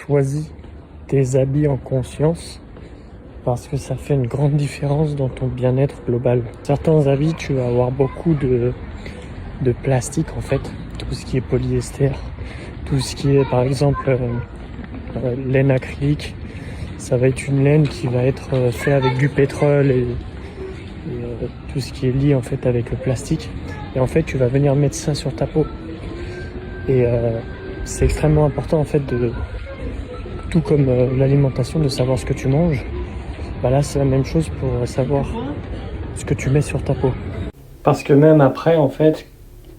choisis tes habits en conscience parce que ça fait une grande différence dans ton bien-être global. Certains habits, tu vas avoir beaucoup de plastique en fait, tout ce qui est polyester, tout ce qui est par exemple laine acrylique, ça va être une laine qui va être faite avec du pétrole et tout ce qui est lié en fait avec le plastique. Et en fait, tu vas venir mettre ça sur ta peau. Et c'est extrêmement important en fait tout comme l'alimentation, de savoir ce que tu manges. Bah là, c'est la même chose pour savoir ce que tu mets sur ta peau. Parce que même après, en fait,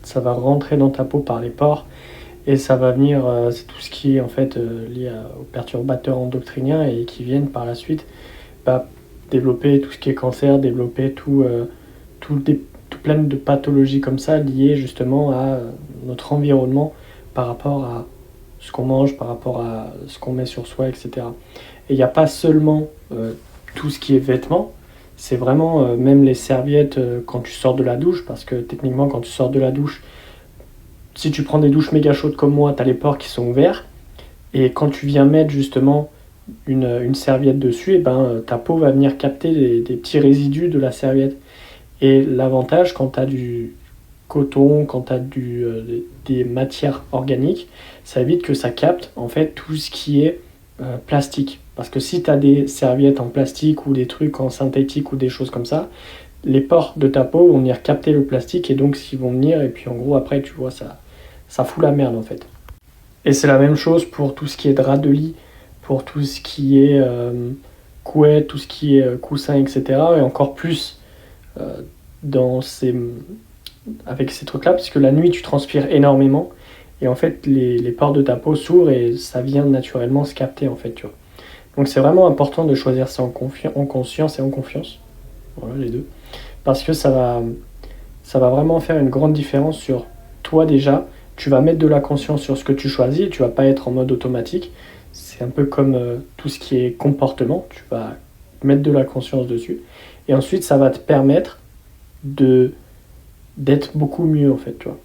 ça va rentrer dans ta peau par les pores et ça va venir, c'est tout ce qui est en fait lié aux perturbateurs endocriniens et qui viennent par la suite développer tout ce qui est cancer, développer tout plein de pathologies comme ça liées justement à notre environnement par rapport à ce qu'on mange, par rapport à ce qu'on met sur soi, etc. Et il n'y a pas seulement tout ce qui est vêtements, c'est vraiment même les serviettes quand tu sors de la douche, parce que techniquement quand tu sors de la douche, si tu prends des douches méga chaudes comme moi, tu as les pores qui sont ouverts, et quand tu viens mettre justement une serviette dessus, et ta peau va venir capter des petits résidus de la serviette. Et l'avantage quand tu as du coton, quand tu as des matières organiques, ça évite que ça capte en fait tout ce qui est plastique. Parce que si tu as des serviettes en plastique ou des trucs en synthétique ou des choses comme ça, les pores de ta peau vont venir capter le plastique et donc ils vont venir et puis en gros après tu vois ça fout la merde en fait. Et c'est la même chose pour tout ce qui est drap de lit, pour tout ce qui est couette, tout ce qui est coussin, etc. Et encore plus avec ces trucs-là, parce que la nuit tu transpires énormément et en fait les pores de ta peau s'ouvrent et ça vient naturellement se capter en fait, tu vois. Donc c'est vraiment important de choisir ça en conscience et en confiance, voilà les deux, parce que ça va vraiment faire une grande différence sur toi déjà. Tu vas mettre de la conscience sur ce que tu choisis et tu vas pas être en mode automatique. C'est un peu comme tout ce qui est comportement, tu vas mettre de la conscience dessus et ensuite ça va te permettre d'être beaucoup mieux en fait, tu vois.